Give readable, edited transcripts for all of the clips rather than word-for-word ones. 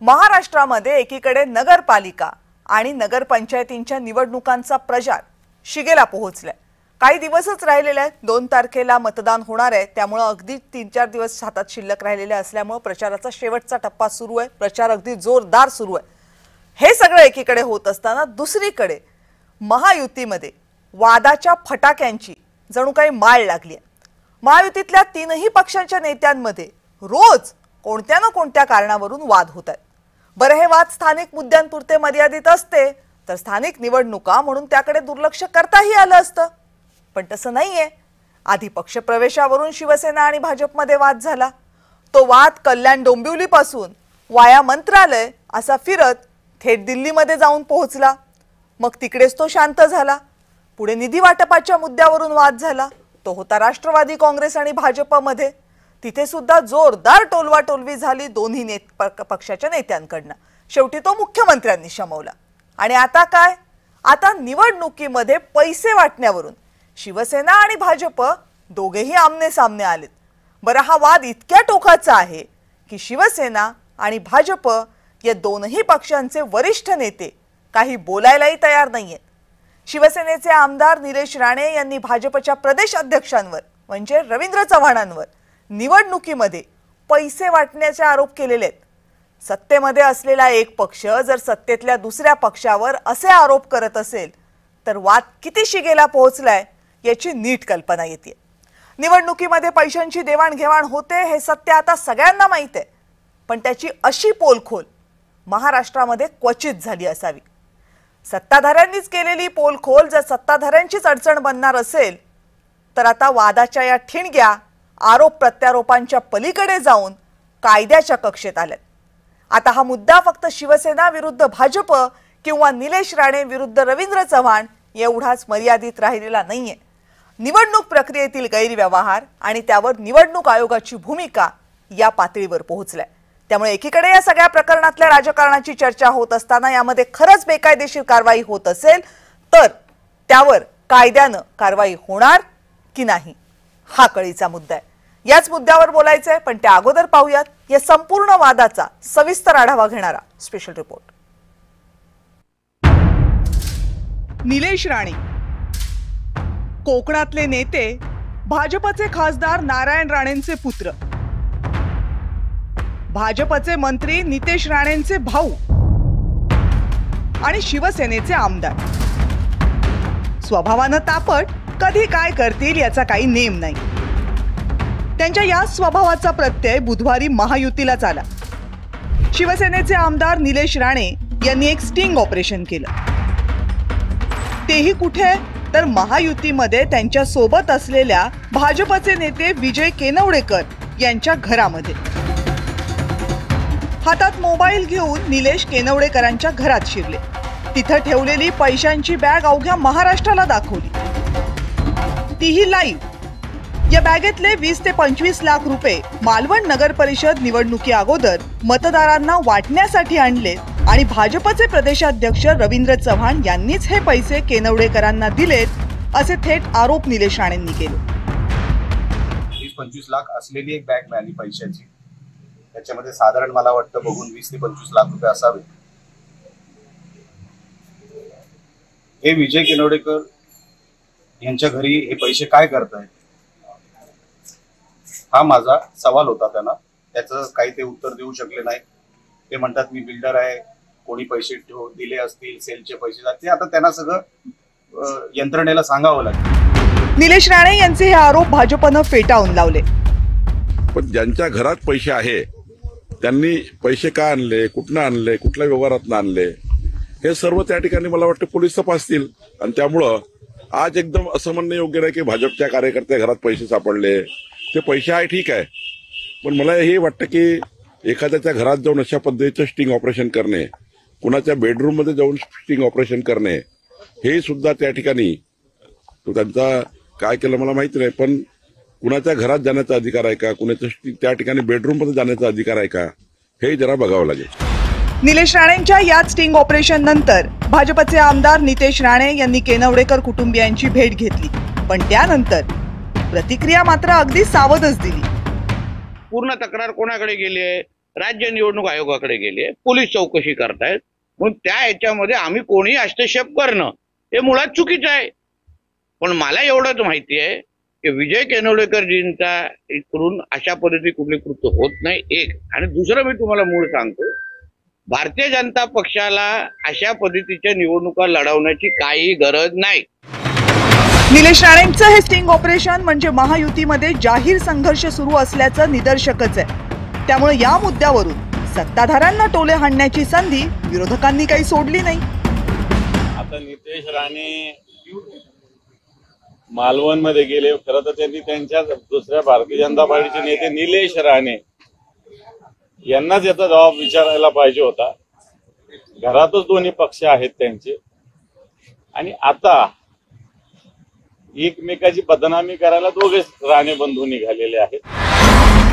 महाराष्ट्रामध्ये एकीकडे नगरपालिका आणि नगरपंचायतींच्या निवडणुकांचा प्रचार शिगेला पोहोचलाय। काही दिवसच राहिलेले आहेत। 2 तारखेला मतदान होणार आहे, त्यामुळे अगदी 3-4 दिवस हातात शिल्लक राहिलेले असल्यामुळे प्रचाराचा शेवटचा टप्पा सुरू आहे। प्रचार अगदी जोरदार सुरू आहे। हे सगळं एकीकडे होत असताना दुसरीकडे महायुतीमध्ये वादाच्या फटाक्यांची जणू काही माळ लागली आहे। महायुतीतल्या 3ही पक्षांच्या नेत्यांमध्ये रोज कोणत्या ना कोणत्या कारणावरून वाद होत आहेत। बरं, हे वाद स्थानिक मुद्द्यांपुरते मर्यादित असते तर स्थानिक निवडणुका म्हणून त्याकडे दुर्लक्ष करताही आलं असतं, पण तसं नाहीये। आधी पक्ष प्रवेशावरून शिवसेना आणि भाजपमध्ये वाद झाला। तो वाद कल्याण डोंबिवलीपासून वाया मंत्रालय असा फिरत थेट दिल्लीमध्ये जाऊन पोहोचला। मग तिकडेच तो शांत झाला। पुढे निधी वाटपाच्या मुद्द्यावरून वाद झाला। तो होता राष्ट्रवादी काँग्रेस आणि भाजपमध्ये। तिथे सुद्धा जोरदार टोलवाटोलवी झाली दोन्ही पक्षाच्या नेत्यांकडनं। शेवटी तो मुख्यमंत्र्यांनी शमवला। आणि आता काय? आता निवडणुकीमध्ये पैसे वाटण्यावरून शिवसेना आणि भाजप दोघेही आमने सामने आलेत। बरं, हा वाद इतक्या टोकाचा आहे की शिवसेना आणि भाजप या दोनही पक्षांचे वरिष्ठ नेते काही बोलायलाही तयार नाहीयेत। शिवसेनेचे आमदार निलेश राणे यांनी भाजपच्या प्रदेश अध्यक्षांवर म्हणजे रवींद्र चव्हाणांवर निवडणुकीमध्ये पैसे वाटण्याचे आरोप केलेले आहेत। सत्तेमध्ये असलेला एक पक्ष जर सत्तेतल्या दुसऱ्या पक्षावर असे आरोप करत असेल तर वाद किती शिगेला पोहोचलाय याची नीट कल्पना येते। निवडणुकीमध्ये पैशांची देवाणघेवाण होते हे सत्य आता सगळ्यांना माहित आहे, पण त्याची अशी पोलखोल महाराष्ट्रामध्ये क्वचित झाली असावी। सत्ताधाऱ्यांनीच केलेली पोलखोल जर सत्ताधाऱ्यांचीच अडचण बनणार असेल तर आता वादाच्या या ठिणग्या आरोप प्रत्यारोपांच्या पलीकडे जाऊन कायद्याच्या कक्षेत आल्यात। आता हा मुद्दा फक्त शिवसेना विरुद्ध भाजप किंवा निलेश राणे विरुद्ध रवींद्र चव्हाण एवढाच मर्यादित राहिलेला नाहीये। निवडणूक प्रक्रियेतील गैरव्यवहार आणि त्यावर निवडणूक आयोगाची भूमिका या पातळीवर पोहोचलाय। त्यामुळे एकीकडे या सगळ्या प्रकरणातल्या राजकारणाची चर्चा होत असताना यामध्ये खरंच बेकायदेशीर कारवाई होत असेल तर त्यावर कायद्यानं कारवाई होणार की नाही हा कळीचा मुद्दा आहे। याच मुद्द्यावर बोलायचंय, पण त्या अगोदर पाहूयात या संपूर्ण वादाचा सविस्तर आढावा घेणारा स्पेशल रिपोर्ट। निलेश राणे कोकणातले नेते, भाजपचे खासदार नारायण राणेंचे पुत्र, भाजपचे मंत्री नितेश राणेंचे भाऊ आणि शिवसेनेचे आमदार। स्वभावानं तापट, कधी काय करतील याचा काही नेम नाही। त्यांच्या या स्वभावाचा प्रत्यय बुधवारी महायुतीलाच आला। शिवसेनेचे आमदार निलेश राणे यांनी एक स्टिंग ऑपरेशन केलं। तेही कुठे तर महायुतीमध्ये त्यांच्या सोबत असलेल्या भाजपचे नेते विजय केनवडेकर यांच्या घरामध्ये। हातात मोबाईल घेऊन निलेश केनवडेकरांच्या घरात शिरले। तिथं ठेवलेली पैशांची बॅग अवघ्या महाराष्ट्राला दाखवली, तीही लाईव्ह। या बॅगेतले 20 ते 25 लाख रुपये मालवण नगर परिषद निवडणुकी अगोदर मतदारांना वाटण्यासाठी आणले आणि भाजपचे प्रदेशाध्यक्ष रवींद्र चव्हाण यांनीच हे पैसे केनवडेकरांना दिलेत असे थेट आरोप निलेश राणेंनी केले। 20-25 लाख असलेली एक बॅग मिळाली पैशाची। त्याच्यामध्ये साधारण मला वाटतं बघून 20 ते 25 लाख रुपये असावे। हे विजय केनवडेकर यांच्या घरी हे पैसे काय करतायत हा माझा सवाल होता त्यांना। त्याचं काही ते उत्तर देऊ शकले नाही। ते म्हणतात मी बिल्डर आहे, कोणी पैसे दिले असतील, सेलचे पैसे जाते, आता त्यांना सगळं यंत्रणेला सांगावं लागेल। निलेश राणे यांचे हे आरोप भाजपनं फेटाळून लावले। पण ज्यांच्या घरात पैसे आहे त्यांनी पैसे का आणले, कुठनं आणले, कुठल्या व्यवहारातनं आणले हे सर्व त्या ठिकाणी मला वाटतं पोलीस तपासतील। आणि त्यामुळं आज एकदम असं म्हणणं योग्य नाही की भाजपच्या कार्यकर्त्या घरात पैसे सापडले। ते पैसे आहे ठीक आहे, पण मला हे वाटतं की एखाद्याच्या घरात जाऊन अशा पद्धतीचं स्टिंग ऑपरेशन करणे, कुणाच्या बेडरूममध्ये जाऊन स्टिंग ऑपरेशन करणे हे सुद्धा त्या ठिकाणी तो त्यांचा काय केलं मला माहिती नाही, पण कुणाच्या घरात जाण्याचा अधिकार आहे का, कुणाच्या त्या ठिकाणी बेडरूममध्ये जाण्याचा अधिकार आहे का हे जरा बघावं लागेल। निलेश राणेंच्या याच स्टिंग ऑपरेशन नंतर भाजपचे आमदार नितेश राणे यांनी केनवडेकर कुटुंबियांची भेट घेतली, पण त्यानंतर प्रतिक्रिया मात्र अगदी सावधच दिली। पूर्ण तक्रार कोणाकडे गेली आहे, राज्य निवडणूक आयोगाकडे गेले, पोलीस चौकशी करतायत. म्हणून त्या याच्यामध्ये आम्ही कोणी हस्तक्षेप करणं हे मुळात चुकीचं आहे. पण मला एवढंच माहिती आहे की विजय केनवलेकरजींचा इकडून अशा पद्धती कुठली कृत्य होत नाही, एक. आणि दुसरं मी तुम्हाला मूळ सांगतो, भारतीय जनता पक्षाला अशा पद्धतीच्या निवडणुका लढवण्याची काही गरज नाही. निलेश राणेंचं हे स्टिंग ऑपरेशन म्हणजे महायुतीमध्ये जाहीर संघर्ष सुरू असल्याचं निदर्शकच आहे. त्यामुळे या मुद्द्यावरून सत्ताधाऱ्यांना टोले हाणण्याची संधी विरोधकांनी काही सोडली नाही. आता नितेश राणे मालवण मध्ये गेले. खरं तर त्यांनी त्यांच्या दुसऱ्या भारतीय जनता पार्टीचे नेते निलेश राणे यांनाच याचा जबाब विचारायला पाहिजे होता. घरातच दोन्ही पक्ष आहेत त्यांचे, आणि आता एकमेकाची बदनामी करायला दोघे राणे बंधू निघालेले आहेत.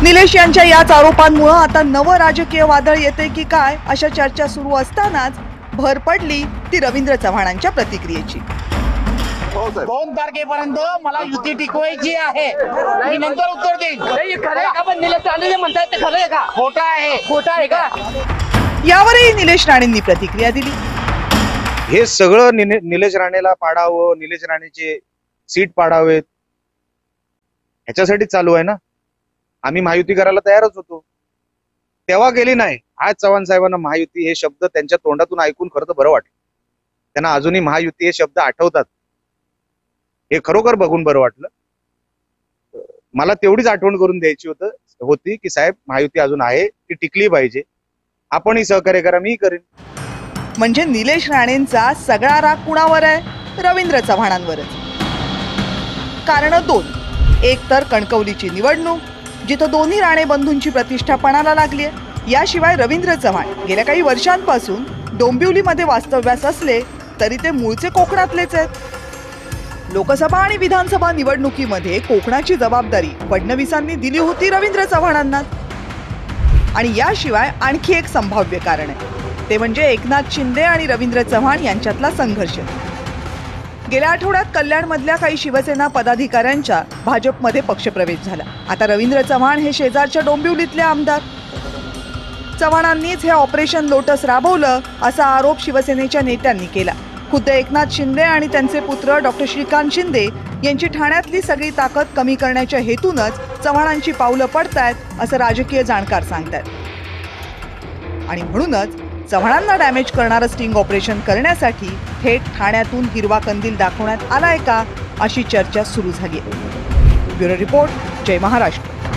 निलेश यांच्या याच आरोपांमुळे आता नवं राजकीय वादळ येते की काय अशा चर्चा सुरू असतानाच भर पडली ती रवींद्र चव्हाणांच्या प्रतिक्रियेची. 2 तारखेपर्यंत मला युती टिकवायची आहे, मी नंतर उत्तर देईन. खरं आहे का? पण निलेश राणे म्हणतात ते खरं आहे का? खोटं आहे. खोटं आहे का? यावरही निलेश राणेंनी प्रतिक्रिया दिली. हे सगळं निलेश राणेला पाडावं, निलेश राणेचे सीट पाडावेत, ह्याच्यासाठी चालू आहे ना. आम्ही महायुती करायला तयारच होतो, तेव्हा गेली नाही. आज चव्हाण साहेबांना महायुती हे शब्द त्यांच्या तोंडातून ऐकून खरं तर बरं वाटलं. त्यांना अजूनही महायुती हे शब्द आठवतात, हे खरोखर बघून बरं वाटलं. मला तेवढीच आठवण करून द्यायची होती की साहेब, महायुती अजून आहे, ती टिकली पाहिजे, आपणही सहकार्य करा, मी करेन. म्हणजे निलेश राणेंचा सगळा राग कुणावर आहे? रवींद्र चव्हाणांवरच. कारण 2. एक तर कणकवलीची निवडणूक, जिथं दोन्ही राणे बंधूंची प्रतिष्ठा पणाला लागली आहे. याशिवाय रवींद्र चव्हाण गेल्या काही वर्षांपासून डोंबिवलीमध्ये वास्तव्यास असले तरी ते मूळचे कोकणातलेच आहेत. लोकसभा आणि विधानसभा निवडणुकीमध्ये कोकणाची जबाबदारी फडणवीसांनी दिली होती रवींद्र चव्हाणांना. आणि याशिवाय आणखी एक संभाव्य कारण आहे, ते म्हणजे एकनाथ शिंदे आणि रवींद्र चव्हाण यांच्यातला संघर्ष. गेल्या आठवड्यात कल्याणमधल्या काही शिवसेना पदाधिकाऱ्यांच्या भाजपमध्ये पक्षप्रवेश झाला. आता रवींद्र चव्हाण हे शेजारच्या डोंबिवलीतले आमदार. चव्हाणांनीच हे ऑपरेशन लोटस राबवलं असा आरोप शिवसेनेच्या नेत्यांनी केला. खुद्द एकनाथ शिंदे आणि त्यांचे पुत्र डॉक्टर श्रीकांत शिंदे यांची ठाण्यातली सगळी ताकद कमी करण्याच्या हेतूनच चव्हाणांची पावलं पडतायत असं राजकीय जाणकार सांगतायत. आणि म्हणूनच चव्हाणांना डॅमेज करणारं स्टिंग ऑपरेशन करण्यासाठी थेट ठाण्यातून हिरवा कंदील दाखवण्यात आलाय का अशी चर्चा सुरू झाली आहे. ब्युरो रिपोर्ट, जय महाराष्ट्र.